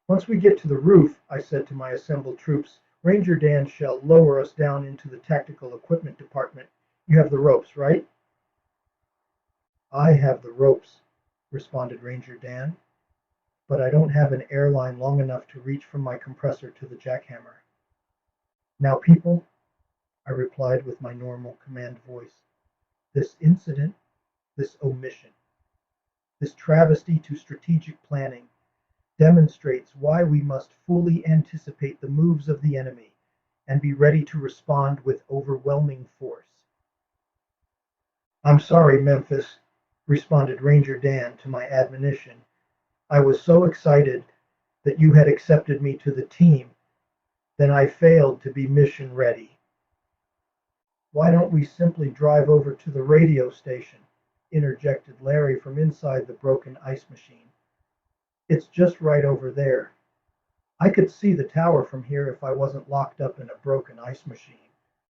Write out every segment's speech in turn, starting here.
Once we get to the roof, I said to my assembled troops, Ranger Dan shall lower us down into the tactical equipment department. You have the ropes, right? I have the ropes, responded Ranger Dan, but I don't have an airline long enough to reach from my compressor to the jackhammer. Now, people, I replied with my normal command voice, this incident, this omission, this travesty to strategic planning demonstrates why we must fully anticipate the moves of the enemy and be ready to respond with overwhelming force. I'm sorry, Memphis, responded Ranger Dan to my admonition. I was so excited that you had accepted me to the team, then I failed to be mission ready. Why don't we simply drive over to the radio station? Interjected Larry from inside the broken ice machine. It's just right over there. I could see the tower from here if I wasn't locked up in a broken ice machine.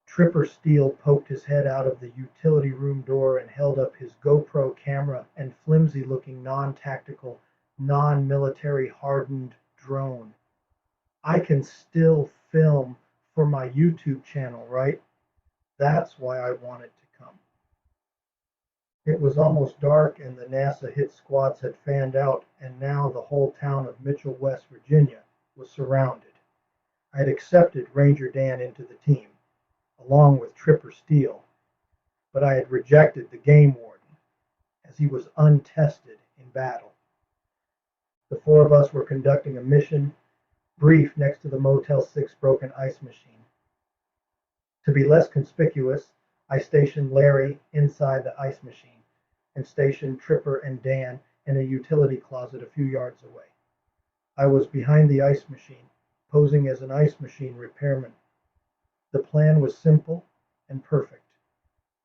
Tripper Steele poked his head out of the utility room door and held up his GoPro camera and flimsy-looking non-tactical, non-military hardened drone. I can still film for my YouTube channel, right? That's why I wanted to come. It was almost dark and the NASA hit squads had fanned out, and now the whole town of Mitchell, West Virginia was surrounded. I had accepted Ranger Dan into the team, along with Tripper Steele, but I had rejected the game warden, as he was untested in battle. The four of us were conducting a mission brief next to the Motel 6 broken ice machine. To be less conspicuous, I stationed Larry inside the ice machine and stationed Tripper and Dan in a utility closet a few yards away. I was behind the ice machine, posing as an ice machine repairman. The plan was simple and perfect.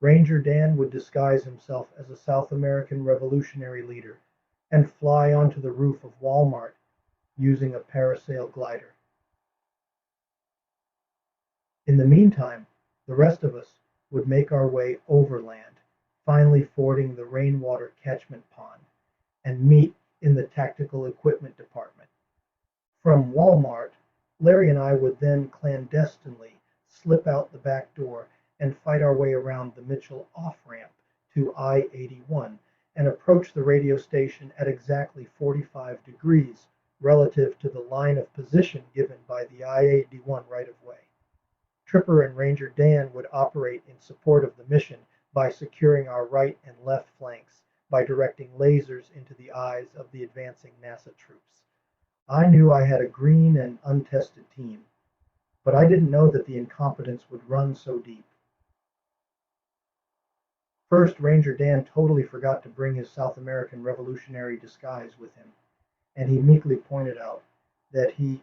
Ranger Dan would disguise himself as a South American revolutionary leader and fly onto the roof of Walmart using a parasail glider. In the meantime, the rest of us would make our way overland, finally fording the rainwater catchment pond, and meet in the tactical equipment department. From Walmart, Larry and I would then clandestinely slip out the back door and fight our way around the Mitchell off-ramp to I-81 and approach the radio station at exactly 45 degrees relative to the line of position given by the I-81 right-of-way. Tripper and Ranger Dan would operate in support of the mission by securing our right and left flanks by directing lasers into the eyes of the advancing NASA troops. I knew I had a green and untested team, but I didn't know that the incompetence would run so deep. First, Ranger Dan totally forgot to bring his South American revolutionary disguise with him, and he meekly pointed out that he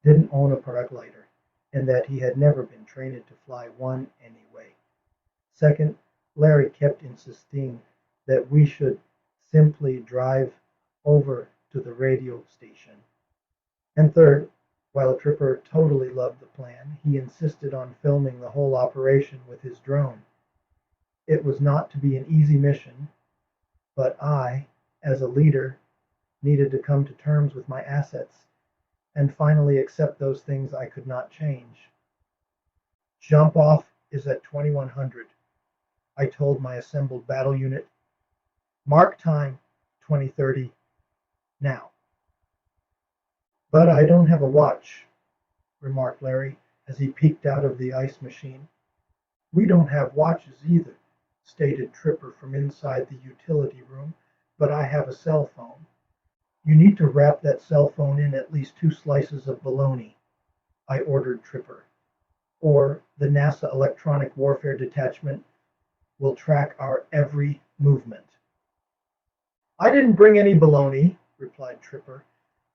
didn't own a paraglider and that he had never been trained to fly one anyway. Second, Larry kept insisting that we should simply drive over to the radio station. And third, while Tripper totally loved the plan, he insisted on filming the whole operation with his drone. It was not to be an easy mission, but I, as a leader, needed to come to terms with my assets and finally accept those things I could not change. Jump off is at 2100, I told my assembled battle unit. Mark time 2030 now. But I don't have a watch, remarked Larry as he peeked out of the ice machine. We don't have watches either, stated Tripper from inside the utility room, but I have a cell phone. You need to wrap that cell phone in at least 2 slices of bologna, I ordered Tripper, or the NASA Electronic Warfare Detachment will track our every movement. I didn't bring any bologna, replied Tripper,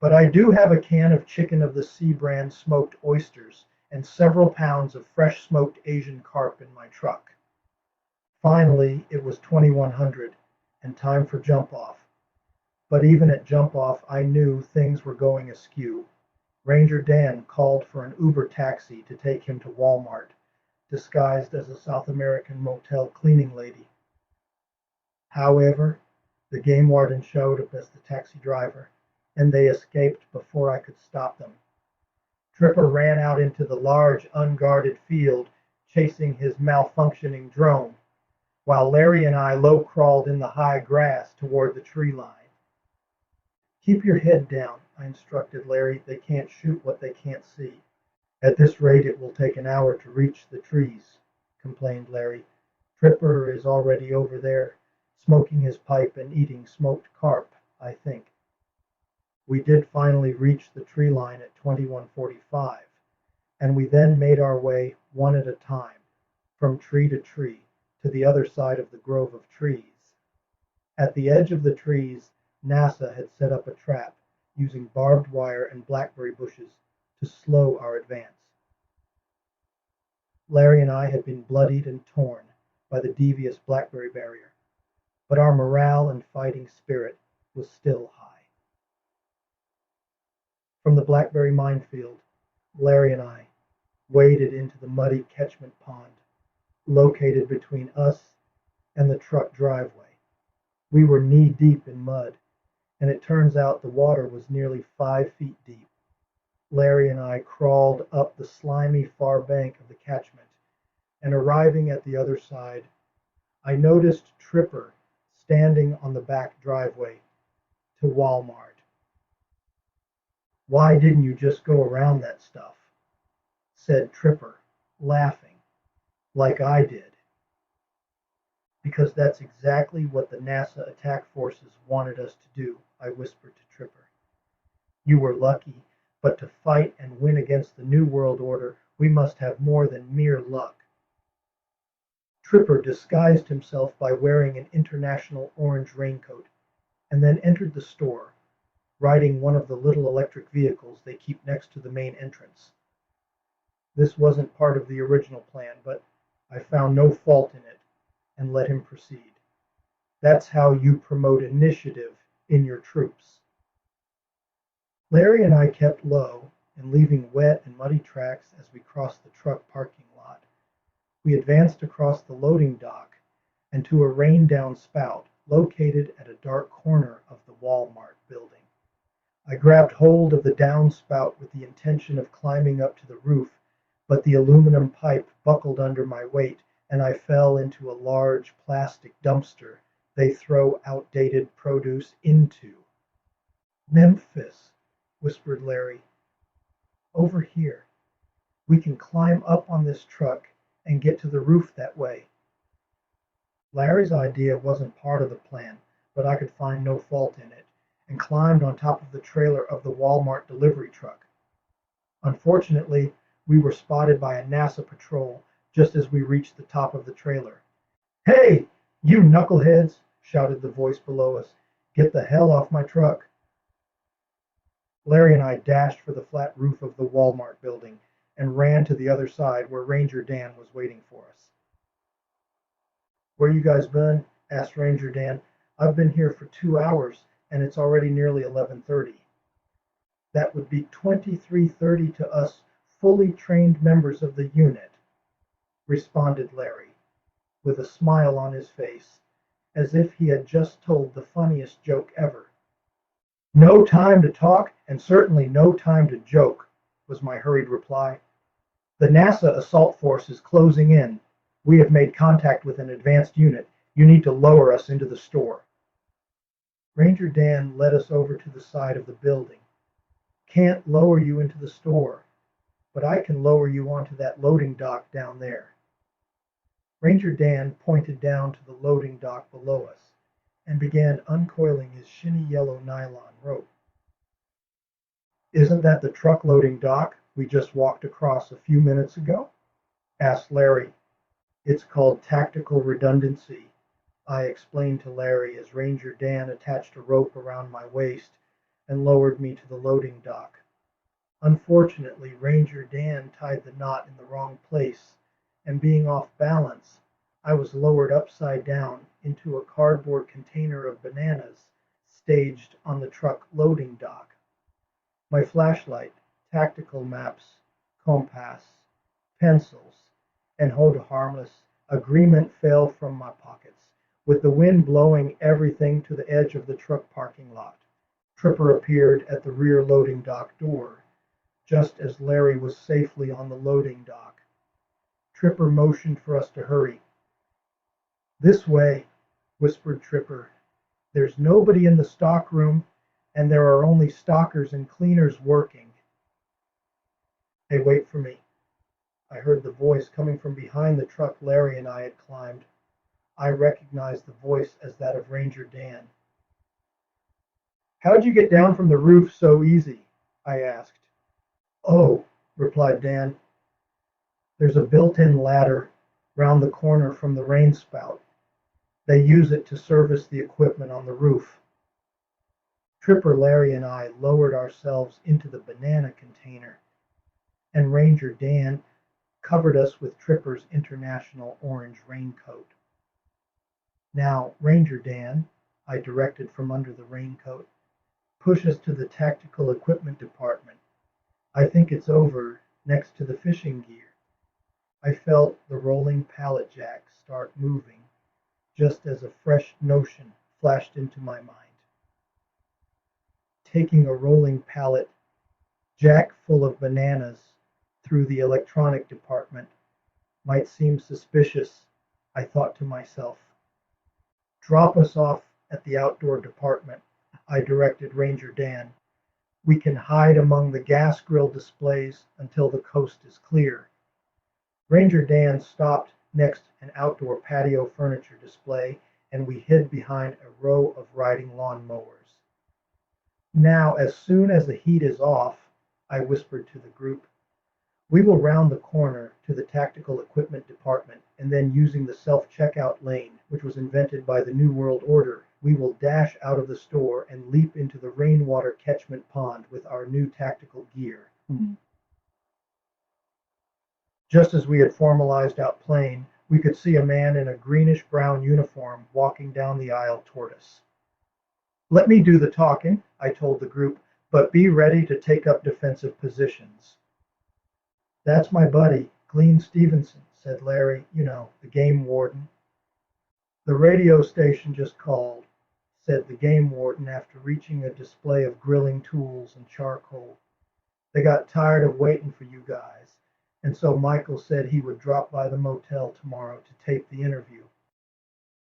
but I do have a can of chicken of the Sea brand smoked oysters and several pounds of fresh smoked Asian carp in my truck. Finally, it was 2100 and time for jump off. But even at jump off, I knew things were going askew. Ranger Dan called for an Uber taxi to take him to Walmart, disguised as a South American motel cleaning lady. However, the game warden showed up as the taxi driver, and they escaped before I could stop them. Tripper ran out into the large, unguarded field, chasing his malfunctioning drone, while Larry and I low crawled in the high grass toward the tree line. Keep your head down, I instructed Larry. They can't shoot what they can't see. At this rate, it will take an hour to reach the trees, complained Larry. Tripper is already over there, smoking his pipe and eating smoked carp, I think. We did finally reach the tree line at 21:45, and we then made our way one at a time, from tree to tree, to the other side of the grove of trees. At the edge of the trees, NASA had set up a trap, using barbed wire and blackberry bushes to slow our advance. Larry and I had been bloodied and torn by the devious blackberry barrier, but our morale and fighting spirit was still high. From the blackberry minefield, Larry and I waded into the muddy catchment pond located between us and the truck driveway. We were knee-deep in mud, and it turns out the water was nearly 5 feet deep. Larry and I crawled up the slimy far bank of the catchment, and arriving at the other side, I noticed Tripper standing on the back driveway to Walmart. "Why didn't you just go around that stuff?" said Tripper, laughing, like I did. "Because that's exactly what the NASA attack forces wanted us to do," I whispered to Tripper. "You were lucky, but to fight and win against the New World Order, we must have more than mere luck." Tripper disguised himself by wearing an international orange raincoat, and then entered the store, riding one of the little electric vehicles they keep next to the main entrance. This wasn't part of the original plan, but I found no fault in it and let him proceed. That's how you promote initiative in your troops. Larry and I kept low and leaving wet and muddy tracks as we crossed the truck parking lot. We advanced across the loading dock and to a rain-down spout located at a dark corner of the Walmart building. I grabbed hold of the downspout with the intention of climbing up to the roof, but the aluminum pipe buckled under my weight and I fell into a large plastic dumpster they throw outdated produce into. "Memphis," whispered Larry. "Over here. We can climb up on this truck and get to the roof that way." Larry's idea wasn't part of the plan, but I could find no fault in it, and climbed on top of the trailer of the Walmart delivery truck. Unfortunately, we were spotted by a NASA patrol just as we reached the top of the trailer. "Hey, you knuckleheads," shouted the voice below us. "Get the hell off my truck." Larry and I dashed for the flat roof of the Walmart building and ran to the other side where Ranger Dan was waiting for us. "Where you guys been?" asked Ranger Dan. "I've been here for 2 hours and it's already nearly 11:30. "That would be 23:30 to us fully trained members of the unit," responded Larry, with a smile on his face, as if he had just told the funniest joke ever. "No time to talk, and certainly no time to joke," was my hurried reply. "The NASA assault force is closing in. We have made contact with an advanced unit. You need to lower us into the store." Ranger Dan led us over to the side of the building. "Can't lower you into the store, but I can lower you onto that loading dock down there." Ranger Dan pointed down to the loading dock below us and began uncoiling his shiny yellow nylon rope. "Isn't that the truck loading dock we just walked across a few minutes ago?" asked Larry. "It's called tactical redundancy," I explained to Larry as Ranger Dan attached a rope around my waist and lowered me to the loading dock. Unfortunately, Ranger Dan tied the knot in the wrong place, and being off balance, I was lowered upside down into a cardboard container of bananas staged on the truck loading dock. My flashlight, tactical maps, compass, pencils, and hold harmless agreement fell from my pockets, with the wind blowing everything to the edge of the truck parking lot. Tripper appeared at the rear loading dock door, just as Larry was safely on the loading dock. Tripper motioned for us to hurry. "This way," whispered Tripper. "There's nobody in the stockroom, and there are only stockers and cleaners working." "Hey, wait for me." I heard the voice coming from behind the truck Larry and I had climbed. I recognized the voice as that of Ranger Dan. "How'd you get down from the roof so easy?" I asked. "Oh," replied Dan, "there's a built-in ladder round the corner from the rain spout. They use it to service the equipment on the roof." Tripper, Larry, and I lowered ourselves into the banana container, and Ranger Dan covered us with Tripper's international orange raincoat. "Now, Ranger Dan," I directed from under the raincoat, "push us to the tactical equipment department. I think it's over next to the fishing gear." I felt the rolling pallet jack start moving just as a fresh notion flashed into my mind. Taking a rolling pallet jack full of bananas through the electronic department might seem suspicious, I thought to myself. "Drop us off at the outdoor department," I directed Ranger Dan. "We can hide among the gas grill displays until the coast is clear." Ranger Dan stopped next an outdoor patio furniture display, and we hid behind a row of riding lawn mowers. "Now, as soon as the heat is off," I whispered to the group, "we will round the corner to the tactical equipment department, and then using the self-checkout lane, which was invented by the New World Order, we will dash out of the store and leap into the rainwater catchment pond with our new tactical gear." Just as we had formalized our plan, we could see a man in a greenish-brown uniform walking down the aisle toward us. "Let me do the talking," I told the group, "but be ready to take up defensive positions." "That's my buddy, Glenn Stevenson," said Larry, the game warden. "The radio station just called," said the game warden after reaching a display of grilling tools and charcoal. "They got tired of waiting for you guys, and so Michael said he would drop by the motel tomorrow to tape the interview."